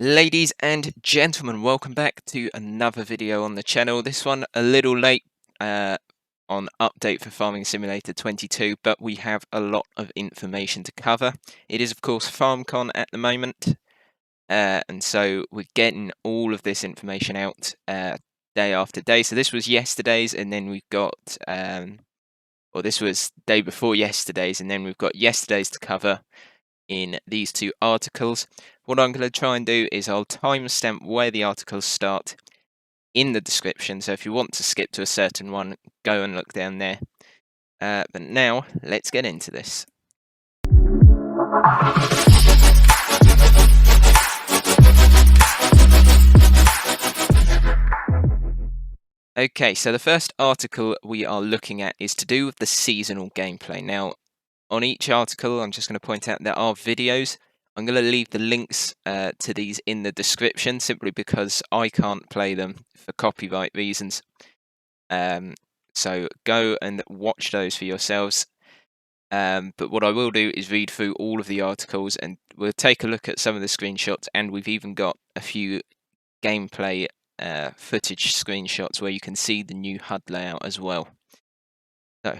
Ladies and gentlemen, welcome back to another video on the channel. This one a little late on update for Farming Simulator 22, but we have a lot of information to cover. It is, of course, FarmCon at the moment, and so we're getting all of this information out day after day. So this was yesterday's, and then we've got, or this was day before yesterday's, and then we've got yesterday's to cover in these two articles. What I'm going to try and do is I'll timestamp where the articles start in the description, so if you want to skip to a certain one, go and look down there. But now, let's get into this. Okay, so the first article we are looking at is to do with the seasonal gameplay. Now, on each article, I'm just going to point out there are videos. I'm going to leave the links to these in the description simply because I can't play them for copyright reasons. So go and watch those for yourselves. But what I will do is read through all of the articles and we'll take a look at some of the screenshots, and we've even got a few gameplay footage screenshots where you can see the new HUD layout as well. So,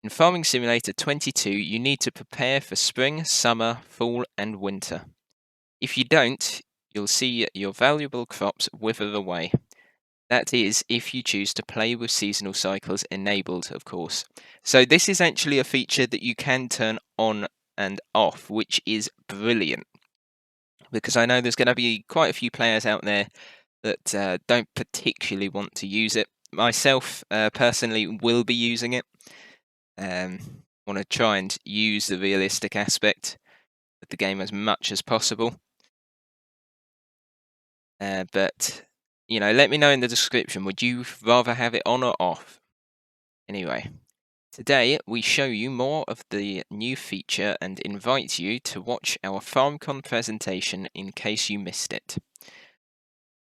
in Farming Simulator 22, you need to prepare for spring, summer, fall, and winter. If you don't, you'll see your valuable crops wither away. That is, if you choose to play with seasonal cycles enabled, of course. So this is actually a feature that you can turn on and off, which is brilliant. Because I know there's going to be quite a few players out there that don't particularly want to use it. Myself, personally, will be using it. Want to try and use the realistic aspect of the game as much as possible. But, you know, let me know in the description, would you rather have it on or off? Anyway, today we show you more of the new feature and invite you to watch our FarmCon presentation in case you missed it.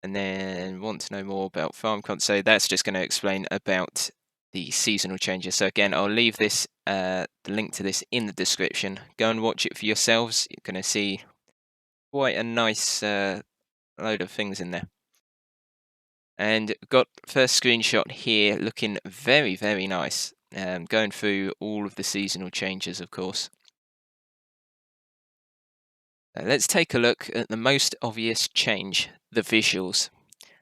And then want to know more about FarmCon, so that's just going to explain about the seasonal changes. So again, I'll leave this the link to this in the description. Go and watch it for yourselves. You're going to see quite a nice load of things in there. And got first screenshot here looking very, very nice. Going through all of the seasonal changes, of course. Let's take a look at the most obvious change, the visuals.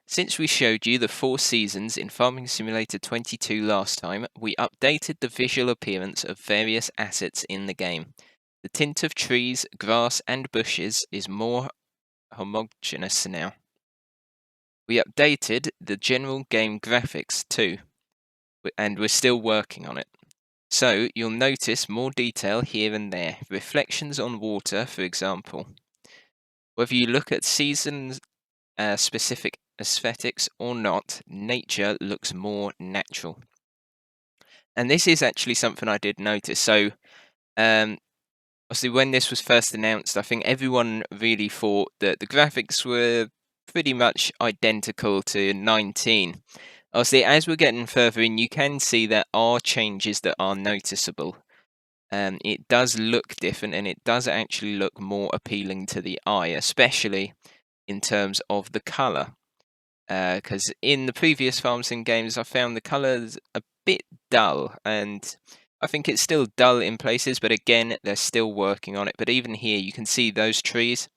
Since we showed you the 4 seasons in Farming Simulator 22 last time, we updated the visual appearance of various assets in the game. The tint of trees, grass and bushes is more homogeneous now. We updated the general game graphics too, and we're still working on it. So you'll notice more detail here and there, reflections on water for example. Whether you look at season specific aesthetics or not, nature looks more natural. And this is actually something I did notice. So obviously when this was first announced, I think everyone really thought that the graphics were pretty much identical to 19. Obviously, as we're getting further in, you can see there are changes that are noticeable. It does look different, and it does actually look more appealing to the eye, especially in terms of the colour. Because in the previous Farm Sim games, I found the colours a bit dull, and I think it's still dull in places, but again, they're still working on it. But even here, you can see those trees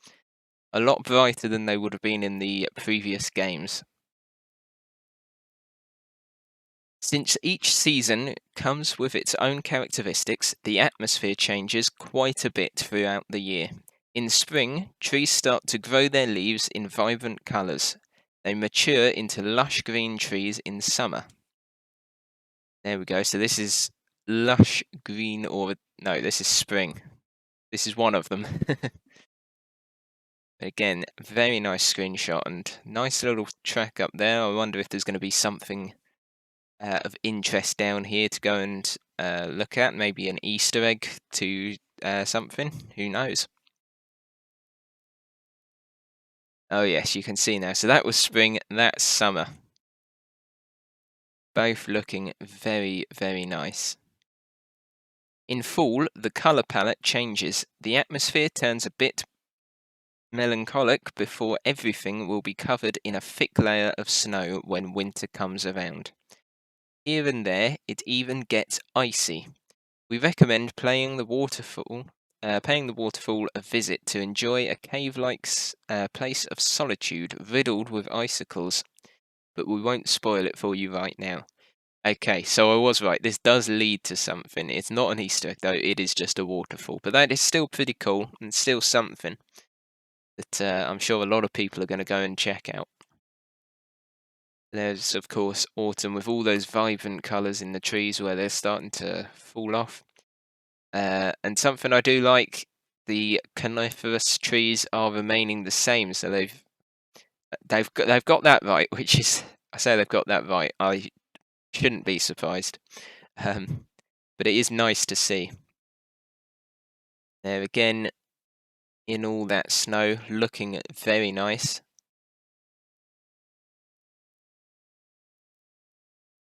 a lot brighter than they would have been in the previous games. Since each season comes with its own characteristics, the atmosphere changes quite a bit throughout the year. In spring, trees start to grow their leaves in vibrant colours. They mature into lush green trees in summer. There we go. So this is lush green, or no, this is spring. This is one of them. Again, very nice screenshot and nice little track up there. I wonder if there's going to be something of interest down here to go and look at. Maybe an Easter egg to something. Who knows? Oh yes, you can see now. So that was spring, that's summer. Both looking very, very nice. In fall, the colour palette changes. The atmosphere turns a bit melancholic before everything will be covered in a thick layer of snow when winter comes around. Here and there, it even gets icy. We recommend paying the waterfall a visit to enjoy a cave-like place of solitude riddled with icicles, but we won't spoil it for you right now. Okay, so I was right. This does lead to something. It's not an Easter egg, though. It is just a waterfall. But that is still pretty cool and still something that I'm sure a lot of people are going to go and check out. There's, of course, autumn with all those vibrant colours in the trees where they're starting to fall off. And something I do like, the coniferous trees are remaining the same. So they've got that right, which is, I say they've got that right. I shouldn't be surprised. But it is nice to see. There again, in all that snow, looking very nice.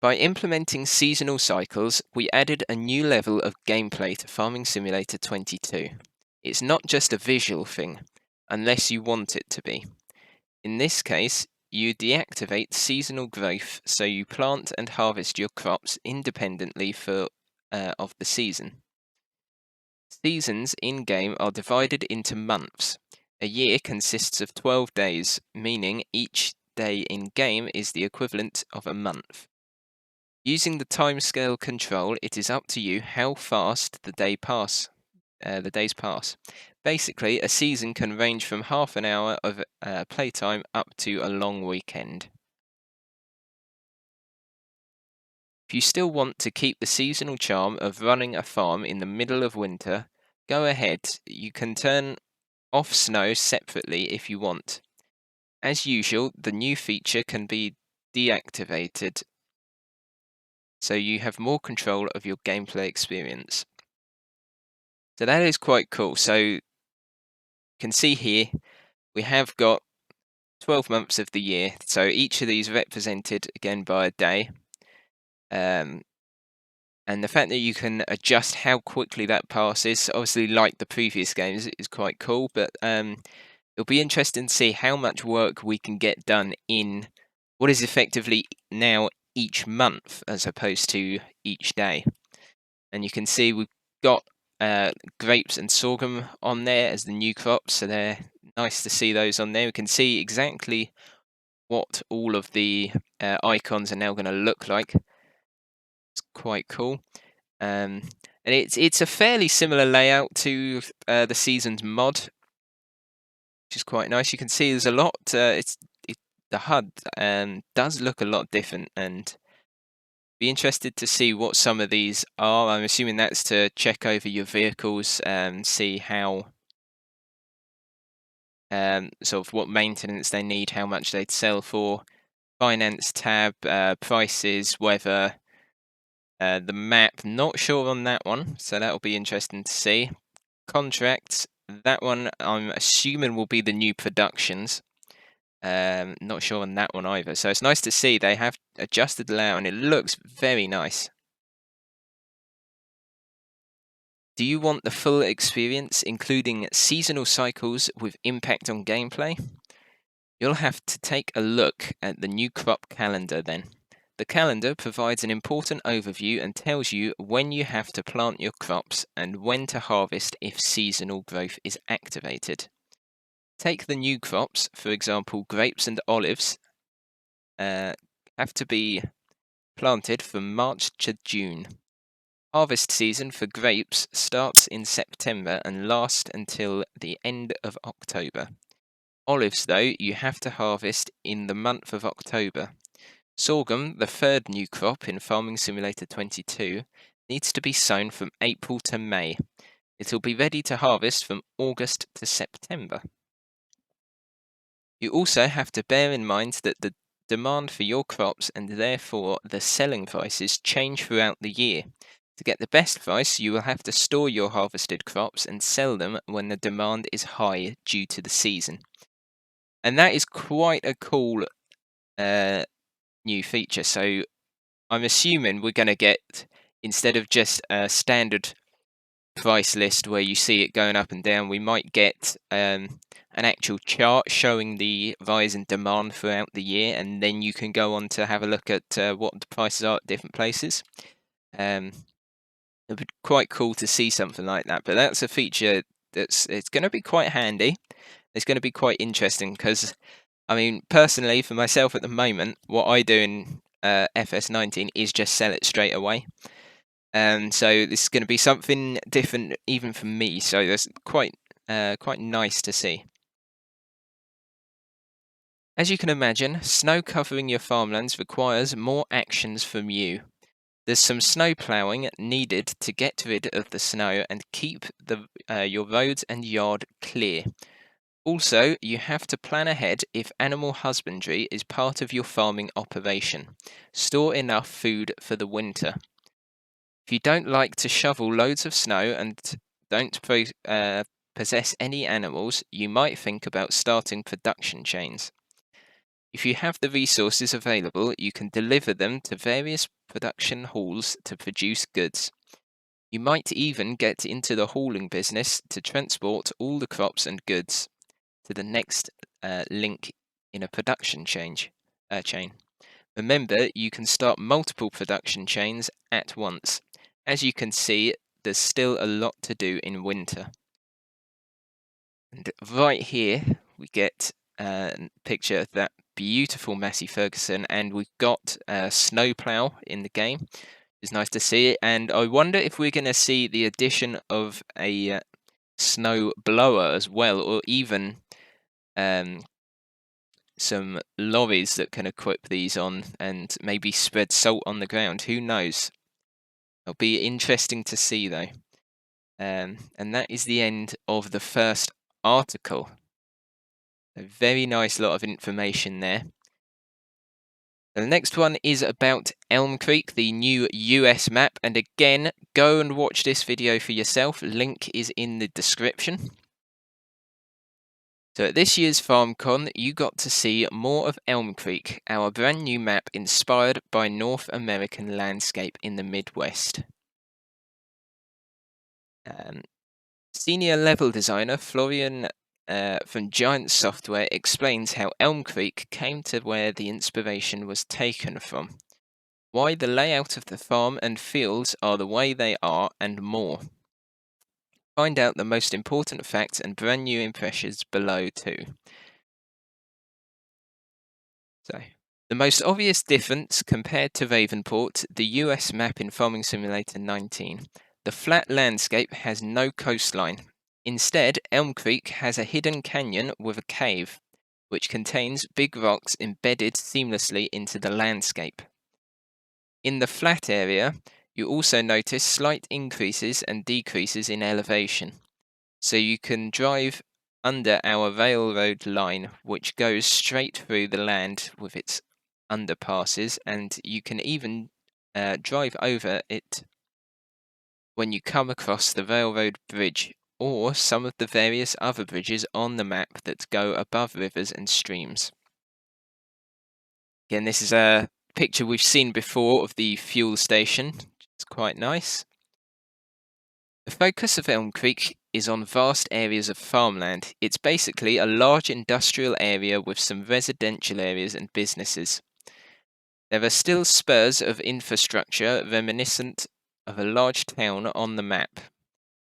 By implementing seasonal cycles, we added a new level of gameplay to Farming Simulator 22. It's not just a visual thing, unless you want it to be. In this case, you deactivate seasonal growth, so you plant and harvest your crops independently of the season. Seasons in-game are divided into months. A year consists of 12 days, meaning each day in-game is the equivalent of a month. Using the timescale control, it is up to you how fast the days pass. Basically, a season can range from half an hour of playtime up to a long weekend. If you still want to keep the seasonal charm of running a farm in the middle of winter, go ahead. You can turn off snow separately if you want. As usual, the new feature can be deactivated, so you have more control of your gameplay experience. So that is quite cool. So you can see here, we have got 12 months of the year. So each of these represented again by a day. And the fact that you can adjust how quickly that passes, obviously like the previous games, is quite cool. But it'll be interesting to see how much work we can get done in what is effectively now each month as opposed to each day. And you can see we've got grapes and sorghum on there as the new crops, so they're nice to see those on there. We can see exactly what all of the icons are now going to look like. It's quite cool. And it's a fairly similar layout to the Seasons mod, which is quite nice. You can see there's a lot. The HUD does look a lot different, and be interested to see what some of these are. I'm assuming that's to check over your vehicles and see how sort of what maintenance they need, how much they'd sell for. Finance tab, prices, weather. The map, not sure on that one, so that'll be interesting to see. Contracts, that one I'm assuming will be the new productions. Not sure on that one either. So it's nice to see they have adjusted the layout and it looks very nice. Do you want the full experience, including seasonal cycles with impact on gameplay? You'll have to take a look at the new crop calendar then. The calendar provides an important overview and tells you when you have to plant your crops and when to harvest if seasonal growth is activated. Take the new crops, for example, grapes and olives, have to be planted from March to June. Harvest season for grapes starts in September and lasts until the end of October. Olives, though, you have to harvest in the month of October. Sorghum, the third new crop in Farming Simulator 22, needs to be sown from April to May. It'll be ready to harvest from August to September. You also have to bear in mind that the demand for your crops and therefore the selling prices change throughout the year. To get the best price, you will have to store your harvested crops and sell them when the demand is high due to the season. And that is quite a cool new feature. So I'm assuming we're going to get, instead of just a standard price list where you see it going up and down. We might get an actual chart showing the rise in demand throughout the year, and then you can go on to have a look at what the prices are at different places. It'd be quite cool to see something like that, but that's a feature it's going to be quite handy. It's going to be quite interesting because, I mean, personally, for myself at the moment, what I do in FS19 is just sell it straight away. So this is going to be something different even for me. So that's quite nice to see. As you can imagine, snow covering your farmlands requires more actions from you. There's some snow ploughing needed to get rid of the snow and keep your roads and yard clear. Also, you have to plan ahead if animal husbandry is part of your farming operation. Store enough food for the winter. If you don't like to shovel loads of snow and don't possess any animals, you might think about starting production chains. If you have the resources available, you can deliver them to various production halls to produce goods. You might even get into the hauling business to transport all the crops and goods to the next link in a production chain. Remember, you can start multiple production chains at once. As you can see, there's still a lot to do in winter. And right here, we get a picture of that beautiful Massey Ferguson, and we've got a snowplow in the game. It's nice to see it, and I wonder if we're going to see the addition of a snow blower as well, or even some lorries that can equip these on and maybe spread salt on the ground. Who knows? It'll be interesting to see, though. And that is the end of the first article. A very nice lot of information there. The next one is about Elmcreek, the new US map. And again, go and watch this video for yourself. Link is in the description. So at this year's FarmCon, you got to see more of Elmcreek, our brand new map inspired by North American landscape in the Midwest. Senior level designer Florian from Giant Software explains how Elmcreek came to where the inspiration was taken from, why the layout of the farm and fields are the way they are, and more. Find out the most important facts and brand new impressions below too. So, the most obvious difference compared to Ravenport, the US map in Farming Simulator 19. The flat landscape has no coastline. Instead, Elmcreek has a hidden canyon with a cave, which contains big rocks embedded seamlessly into the landscape. In the flat area, you also notice slight increases and decreases in elevation, so you can drive under our railroad line, which goes straight through the land with its underpasses, and you can even drive over it when you come across the railroad bridge or some of the various other bridges on the map that go above rivers and streams. Again, this is a picture we've seen before of the fuel station. It's quite nice. The focus of Elmcreek is on vast areas of farmland. It's basically a large industrial area with some residential areas and businesses. There are still spurs of infrastructure reminiscent of a large town on the map.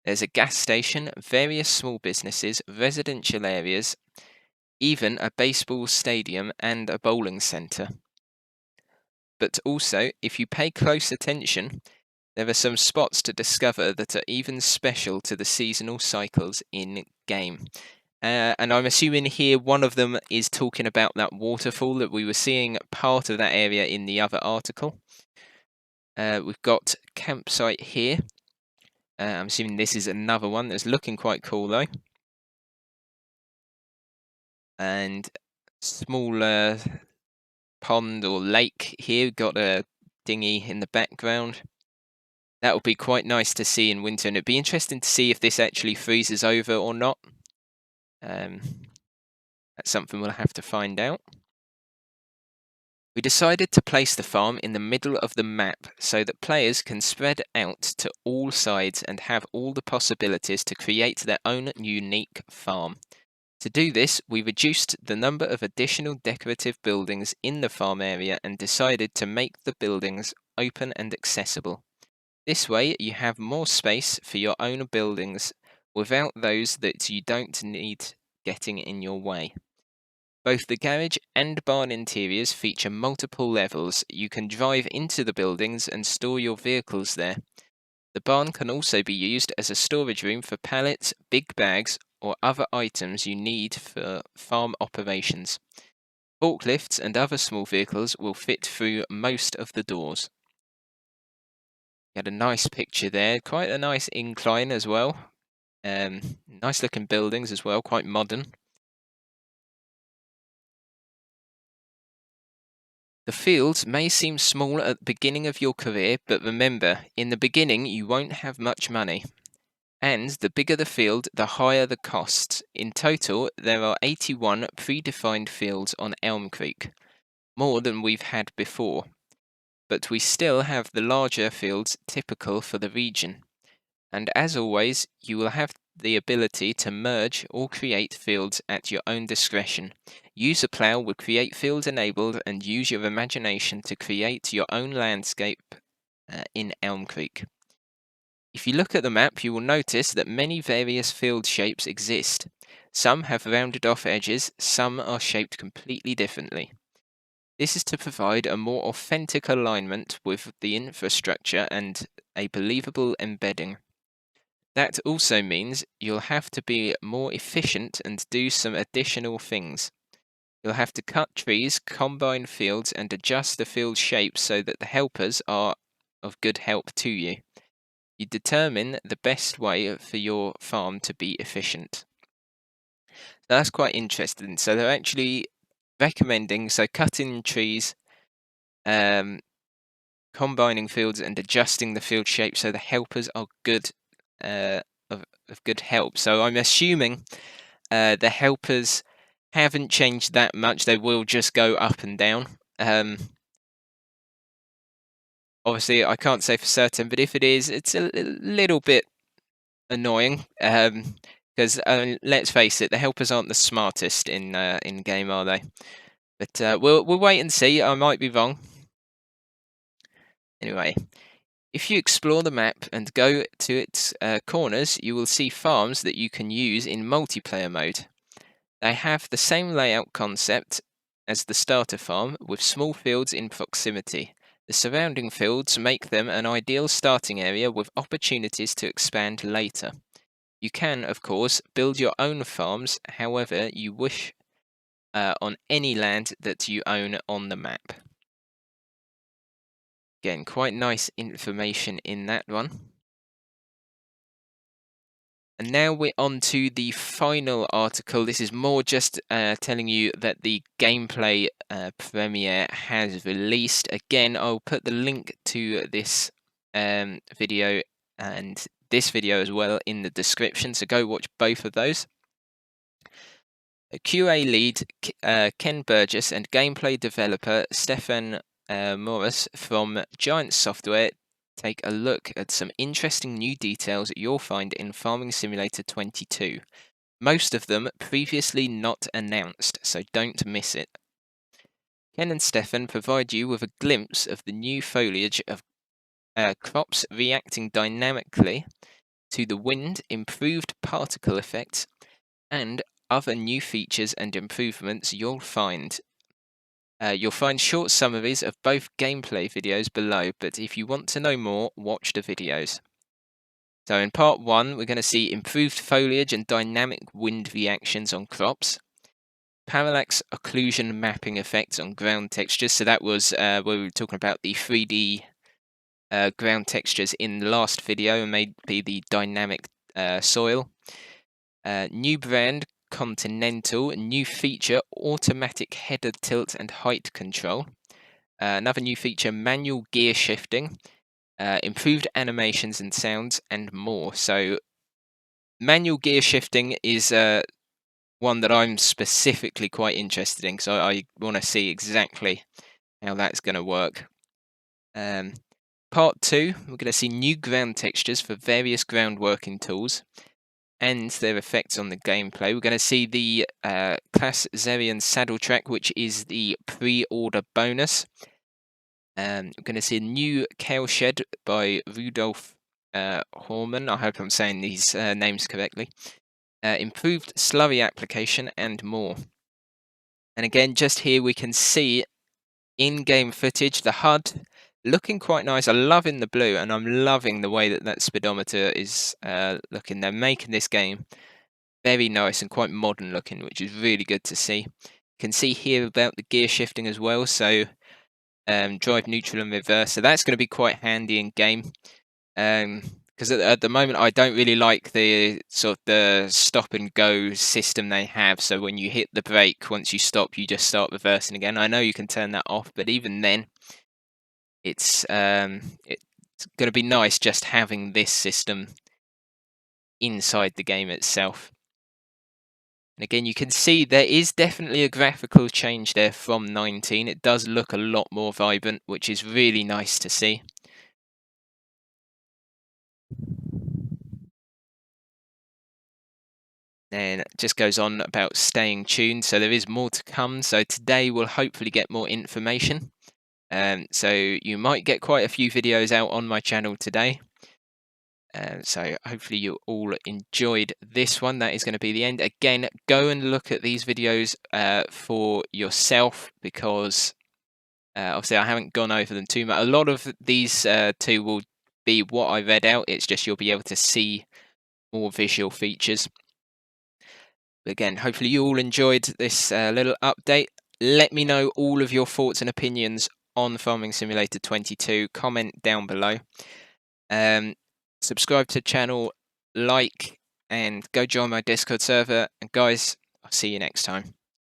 There's a gas station, various small businesses, residential areas, even a baseball stadium and a bowling centre. But also, if you pay close attention, there are some spots to discover that are even special to the seasonal cycles in-game. And I'm assuming here one of them is talking about that waterfall that we were seeing part of that area in the other article. We've got campsite here. I'm assuming this is another one that's looking quite cool though. And small pond or lake here, got a dinghy in the background. That would be quite nice to see in winter, and it'd be interesting to see if this actually freezes over or not. That's something we'll have to find out. We decided to place the farm in the middle of the map so that players can spread out to all sides and have all the possibilities to create their own unique farm. To do this, we reduced the number of additional decorative buildings in the farm area and decided to make the buildings open and accessible. This way, you have more space for your own buildings without those that you don't need getting in your way. Both the garage and barn interiors feature multiple levels. You can drive into the buildings and store your vehicles there. The barn can also be used as a storage room for pallets, big bags, or other items you need for farm operations. Forklifts and other small vehicles will fit through most of the doors. You had a nice picture there, quite a nice incline as well. Nice looking buildings as well, quite modern. The fields may seem small at the beginning of your career, but remember, in the beginning you won't have much money. And the bigger the field, the higher the costs. In total, there are 81 predefined fields on Elmcreek, more than we've had before. But we still have the larger fields typical for the region. And as always, you will have the ability to merge or create fields at your own discretion. Use a plough with Create Fields enabled and use your imagination to create your own landscape in Elmcreek. If you look at the map, you will notice that many various field shapes exist. Some have rounded off edges, some are shaped completely differently. This is to provide a more authentic alignment with the infrastructure and a believable embedding. That also means you'll have to be more efficient and do some additional things. You'll have to cut trees, combine fields, and adjust the field shape so that the helpers are of good help to you. You determine the best way for your farm to be efficient. So that's quite interesting. So they're actually recommending cutting trees, combining fields, and adjusting the field shape so the helpers are good of good help. So I'm assuming the helpers haven't changed that much. They will just go up and down. Obviously, I can't say for certain, but if it is, it's a little bit annoying. Because let's face it, the helpers aren't the smartest in game, are they? But we'll wait and see. I might be wrong. Anyway, if you explore the map and go to its corners, you will see farms that you can use in multiplayer mode. They have the same layout concept as the starter farm, with small fields in proximity. The surrounding fields make them an ideal starting area with opportunities to expand later. You can, of course, build your own farms however you wish on any land that you own on the map. Again, quite nice information in that one. And now we're on to the final article. This is more just telling you that the gameplay premiere has released. Again, I'll put the link to this video and this video as well in the description, so go watch both of those. QA lead Ken Burgess and gameplay developer Stefan Morris from Giant Software take a look at some interesting new details you'll find in Farming Simulator 22. Most of them previously not announced, so don't miss it. Ken and Stefan provide you with a glimpse of the new foliage of crops reacting dynamically to the wind, improved particle effects, and other new features and improvements you'll find. You'll find short summaries of both gameplay videos below, but if you want to know more, watch the videos. So in part 1, we're going to see improved foliage and dynamic wind reactions on crops, parallax occlusion mapping effects on ground textures. So that was where we were talking about the 3D ground textures in the last video, and maybe the dynamic soil. New brand Continental, new feature automatic header tilt and height control. Another new feature, manual gear shifting, improved animations and sounds, and more. So manual gear shifting is one that I'm specifically quite interested in, so I want to see exactly how that's going to work. Part 2, we're going to see new ground textures for various ground working tools and their effects on the gameplay. We're going to see the Class Zerian saddle track, which is the pre-order bonus. We're going to see a new Kale Shed by Rudolf Horman. I hope I'm saying these names correctly. Improved slurry application and more. And again, just here we can see in-game footage, the HUD looking quite nice. I'm loving the blue, and I'm loving the way that speedometer is looking. They're making this game very nice and quite modern looking, which is really good to see. You can see here about the gear shifting as well, so drive neutral and reverse. So that's going to be quite handy in game. Because at the moment I don't really like the sort of the stop and go system they have. So when you hit the brake, once you stop, you just start reversing again. I know you can turn that off, but even then, it's going to be nice just having this system inside the game itself. And again, you can see there is definitely a graphical change there from 19. It does look a lot more vibrant, which is really nice to see. And it just goes on about staying tuned, so there is more to come. So today we'll hopefully get more information. So you might get quite a few videos out on my channel today. So hopefully you all enjoyed this one. That is going to be the end. Again, go and look at these videos for yourself, because obviously I haven't gone over them too much. A lot of these two will be what I read out. It's just you'll be able to see more visual features. Again, hopefully you all enjoyed this little update. Let me know all of your thoughts and opinions on Farming Simulator 22. Comment down below. Subscribe to the channel, like, and go join my Discord server. And guys, I'll see you next time.